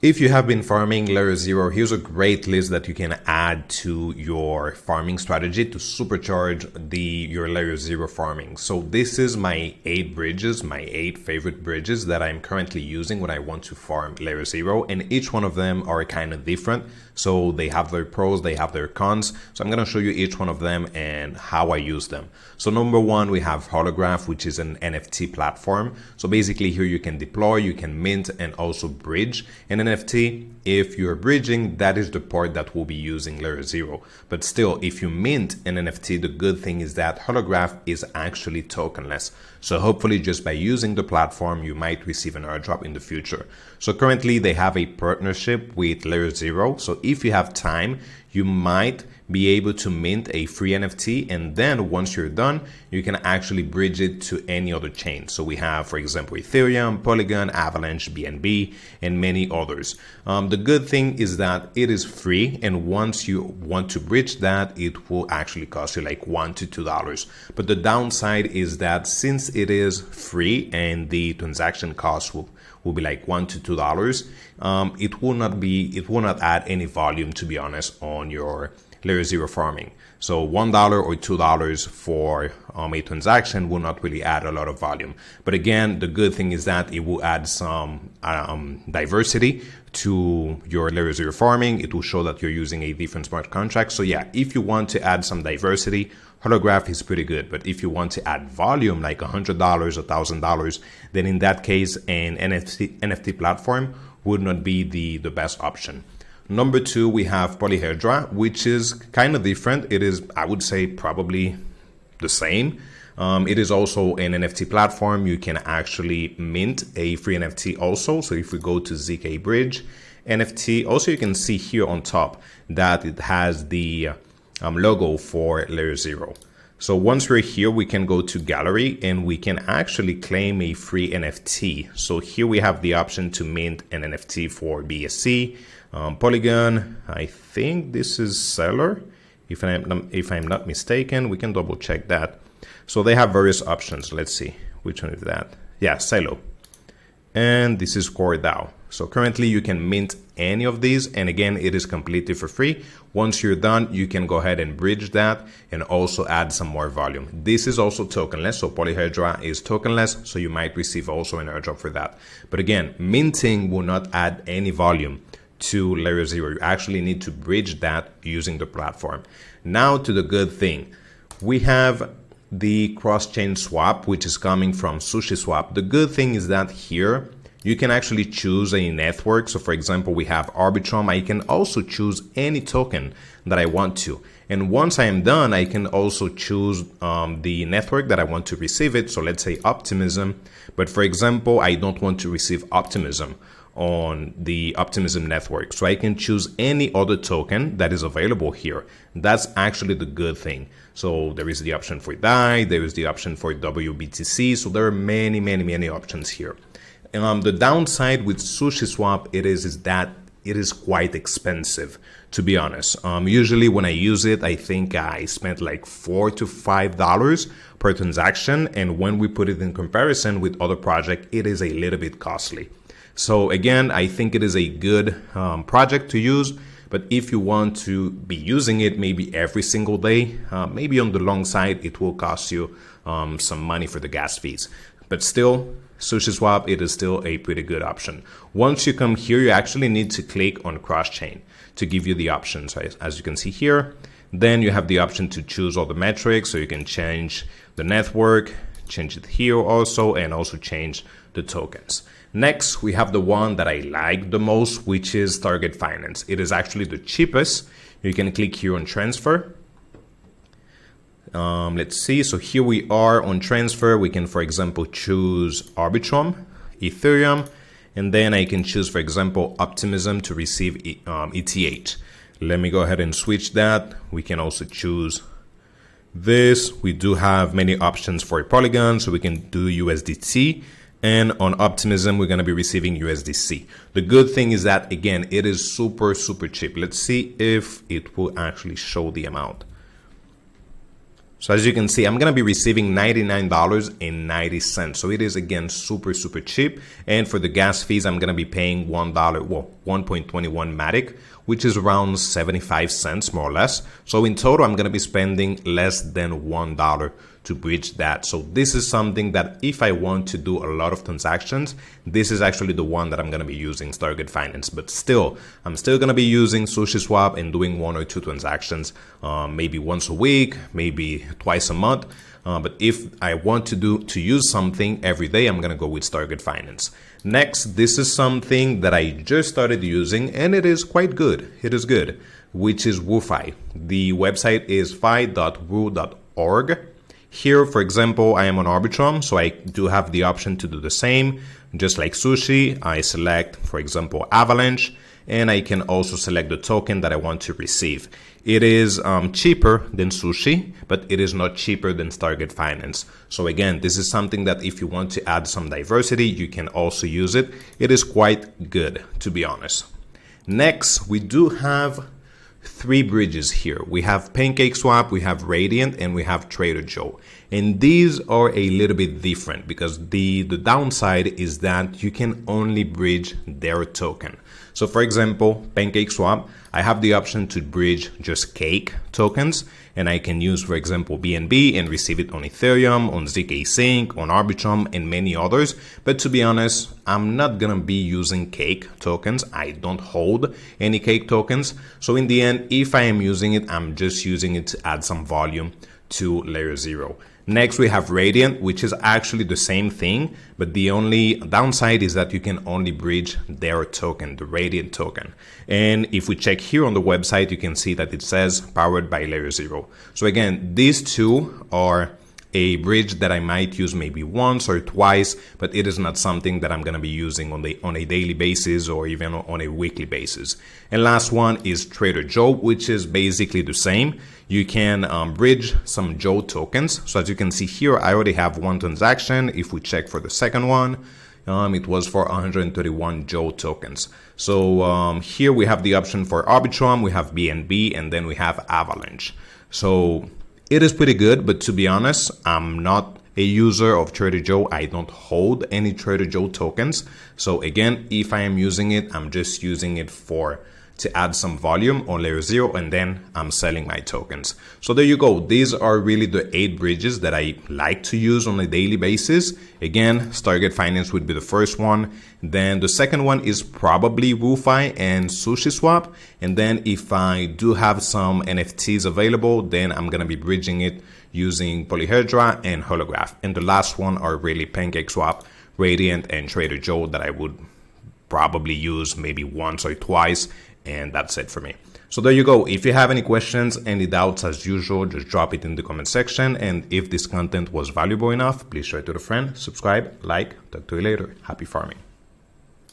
If you have been farming LayerZero, here's a great list that you can add to your farming strategy to supercharge your LayerZero farming. So this is my 8 bridges, my 8 favorite bridges that I'm currently using when I want to farm LayerZero, and each one of them are kind of different. So they have their pros, they have their cons. So I'm going to show you each one of them and how I use them. So number one, we have Holograph, which is an NFT platform. So basically here you can deploy, you can mint, and also bridge an NFT. If you're bridging, that is the part that will be using LayerZero. But still, if you mint an NFT, the good thing is that Holograph is actually tokenless. So hopefully just by using the platform, you might receive an airdrop in the future. So currently they have a partnership with LayerZero. So if you have time, you might be able to mint a free NFT, and then once you're done, you can actually bridge it to any other chain. So we have, for example, Ethereum, Polygon, Avalanche, BNB, and many others. The good thing is that it is free, and once you want to bridge that, it will actually cost you like $1 to $2. But the downside is that since it is free and the transaction cost will be like $1 to $2, it will not add any volume, to be honest, on your LayerZero farming. So $1 or $2 for a transaction will not really add a lot of volume. But again, the good thing is that it will add some diversity to your LayerZero farming. It will show that you're using a different smart contract. So yeah, if you want to add some diversity, Holograph is pretty good. But if you want to add volume like $100, $1,000, then in that case, an NFT platform would not be the best option. Number two, we have Polyhedra, which is kind of different. It is, I would say, probably the same. It is also an NFT platform. You can actually mint a free NFT also. So if we go to ZK Bridge NFT, also you can see here on top that it has the logo for LayerZero. So once we're here, we can go to gallery and we can actually claim a free NFT. So here we have the option to mint an NFT for BSC, Polygon. I think this is seller. If I'm not mistaken, we can double check that. So they have various options. Let's see which one is that. Yeah, Silo. And this is Core DAO. So currently you can mint any of these, and again, it is completely for free. Once you're done, you can go ahead and bridge that and also add some more volume. This is also tokenless, so Polyhedra is tokenless, so you might receive also an airdrop for that. But again, minting will not add any volume to LayerZero. You actually need to bridge that using the platform. Now to the good thing. We have the cross-chain swap, which is coming from SushiSwap. The good thing is that here you can actually choose a network. So for example, we have Arbitrum. I can also choose any token that I want to. And once I am done, I can also choose the network that I want to receive it. So let's say Optimism. But for example, I don't want to receive Optimism on the Optimism network. So I can choose any other token that is available here. That's actually the good thing. So there is the option for DAI, there is the option for WBTC. So there are many options here. The downside with SushiSwap is that it is quite expensive, to be honest. Usually when I use it, I think I spent like $4 to $5 per transaction. And when we put it in comparison with other projects, it is a little bit costly. So again, I think it is a good project to use. But if you want to be using it maybe every single day, maybe on the long side, it will cost you some money for the gas fees. But still, SushiSwap, it is still a pretty good option. Once you come here, you actually need to click on cross-chain to give you the options, as you can see here. Then you have the option to choose all the metrics, so you can change the network, change it here also, and also change the tokens. Next, we have the one that I like the most, which is Stargate Finance. It is actually the cheapest. You can click here on transfer. Let's see. So here we are on transfer. We can, for example, choose Arbitrum, Ethereum, and then I can choose, for example, Optimism to receive ETH. Let me go ahead and switch that. We can also choose this. We do have many options for Polygon, so we can do USDT. And on Optimism, we're going to be receiving USDC. The good thing is that, again, it is super cheap. Let's see if it will actually show the amount. So as you can see, I'm going to be receiving $99.90. So it is, again, super cheap. And for the gas fees, I'm going to be paying $1, well, 1.21 Matic, which is around 75 cents more or less. So in total, I'm going to be spending less than $1 to bridge that. So this is something that if I want to do a lot of transactions, this is actually the one that I'm going to be using, Stargate Finance. But still, I'm still going to be using SushiSwap and doing 1 or 2 transactions, maybe once a week, maybe twice a month. But if I want to use something every day, I'm going to go with Stargate Finance. Next, this is something that I just started using and it is quite good. It is good, which is Rofi. The website is fi.ru.org. Here, for example, I am on Arbitrum, so I do have the option to do the same. Just like Sushi, I select, for example, Avalanche, and I can also select the token that I want to receive. It is cheaper than Sushi, but it is not cheaper than Stargate Finance. So again, this is something that if you want to add some diversity, you can also use it. It is quite good, to be honest. Next, we do have 3 bridges here. We have PancakeSwap, we have Radiant, and we have Trader Joe. And these are a little bit different because the downside is that you can only bridge their token. So for example, PancakeSwap, I have the option to bridge just Cake tokens, and I can use, for example, BNB and receive it on Ethereum, on ZK Sync, on Arbitrum, and many others. But to be honest, I'm not gonna be using Cake tokens. I don't hold any Cake tokens. So in the end, if I am using it, I'm just using it to add some volume to LayerZero. Next, we have Radiant, which is actually the same thing, but the only downside is that you can only bridge their token, the Radiant token. And if we check here on the website, you can see that it says powered by LayerZero. So again, these two are a bridge that I might use maybe once or twice, but it is not something that I'm going to be using on a daily basis or even on a weekly basis. And last one is Trader Joe, which is basically the same. You can bridge some Joe tokens. So as you can see here, I already have 1 transaction. If we check for the second one, it was for 131 Joe tokens. So here we have the option for Arbitrum, we have BNB, and then we have Avalanche. So it is pretty good, but to be honest, I'm not a user of Trader Joe. I don't hold any Trader Joe tokens. So again, if I am using it, I'm just using it to add some volume on LayerZero, and then I'm selling my tokens. So there you go. These are really the 8 bridges that I like to use on a daily basis. Again, Stargate Finance would be the first one. Then the second one is probably Rofi and SushiSwap. And then if I do have some NFTs available, then I'm going to be bridging it using Polyhedra and Holograph. And the last one are really PancakeSwap, Radiant, and Trader Joe that I would probably use maybe once or twice. And that's it for me. So there you go. If you have any questions, any doubts, as usual, just drop it in the comment section. And if this content was valuable enough, please share it to a friend, subscribe, like. Talk to you later. Happy farming.